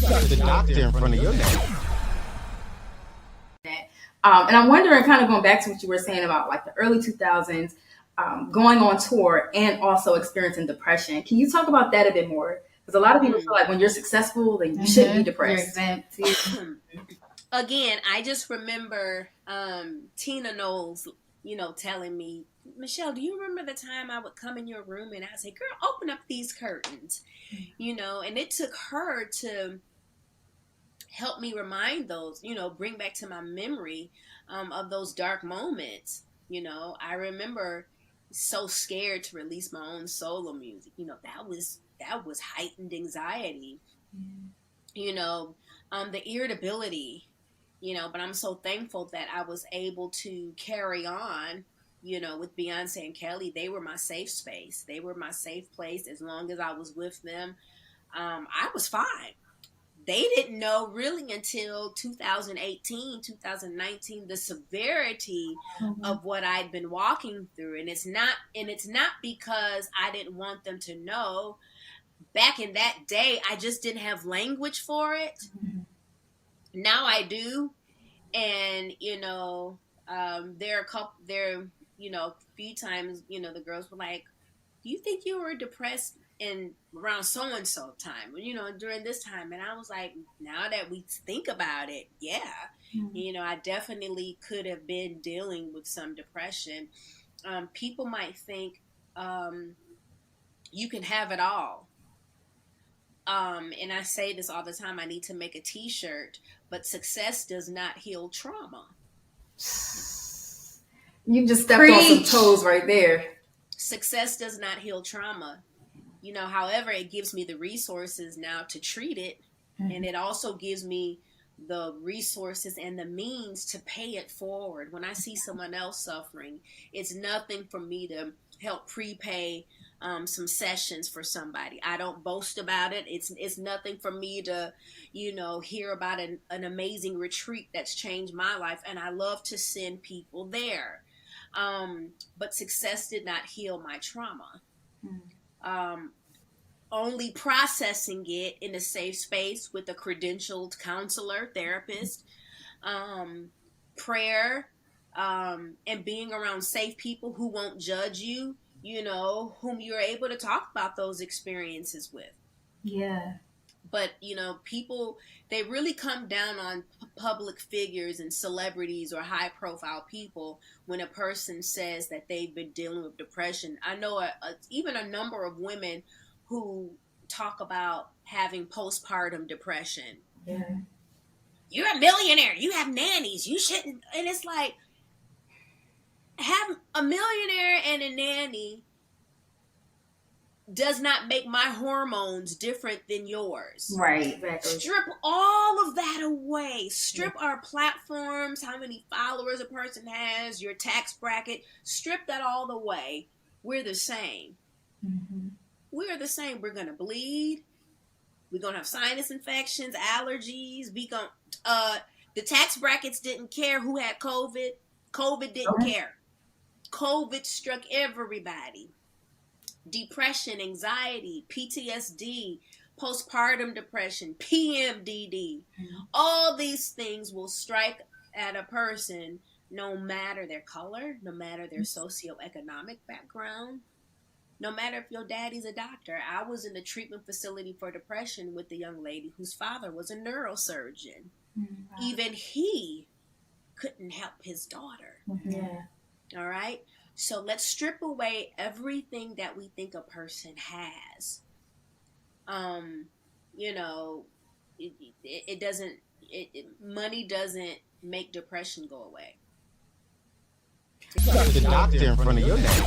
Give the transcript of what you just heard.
got the doctor in front of your name. And I'm wondering, kind of going back to what you were saying about like the early 2000s, going on tour and also experiencing depression. Can you talk about that a bit more? Because a lot of people feel like when you're successful, then you shouldn't be depressed. Again, I just remember Tina Knowles, telling me, Michelle, do you remember the time I would come in your room and I'd say, girl, open up these curtains, and it took her to help me remind those, bring back to my memory of those dark moments. I remember so scared to release my own solo music. That was heightened anxiety. The irritability. But I'm so thankful that I was able to carry on. With Beyonce and Kelly, they were my safe space. They were my safe place. As long as I was with them, I was fine. They didn't know really until 2018, 2019, the severity of what I'd been walking through. And it's not because I didn't want them to know. Back in that day, I just didn't have language for it. Now I do. And, a few times, the girls were like, do you think you were depressed in around so-and-so time, during this time? And I was like, now that we think about it, yeah, I definitely could have been dealing with some depression. People might think you can have it all. And I say this all the time, I need to make a t-shirt, but success does not heal trauma. You just stepped on some toes right there. Success does not heal trauma. However, it gives me the resources now to treat it. And it also gives me the resources and the means to pay it forward. When I see someone else suffering, it's nothing for me to help prepay some sessions for somebody. I don't boast about it. It's nothing for me to, hear about an amazing retreat that's changed my life. And I love to send people there. But success did not heal my trauma. Only processing it in a safe space with a credentialed counselor, therapist, prayer, and being around safe people who won't judge you, whom you're able to talk about those experiences with. Yeah. But, people, they really come down on public figures and celebrities or high profile people when a person says that they've been dealing with depression. I know even a number of women who talk about having postpartum depression. Yeah. You're a millionaire. You have nannies. You shouldn't. And it's like, have a millionaire and a nanny does not make my hormones different than yours. Right. Exactly. Strip all of that away. Strip our platforms, how many followers a person has, your tax bracket. Strip that all away. We're the same. We're the same. We're going to bleed. We're going to have sinus infections, allergies. The tax brackets didn't care who had COVID. COVID didn't care. COVID struck everybody. Depression, anxiety, PTSD, postpartum depression, PMDD. All these things will strike at a person no matter their color, no matter their socioeconomic background, no matter if your daddy's a doctor. I was in a treatment facility for depression with a young lady whose father was a neurosurgeon. Even he couldn't help his daughter. Yeah. All right? So let's strip away everything that we think a person has. Money doesn't make depression go away. You got the doctor in front of your name.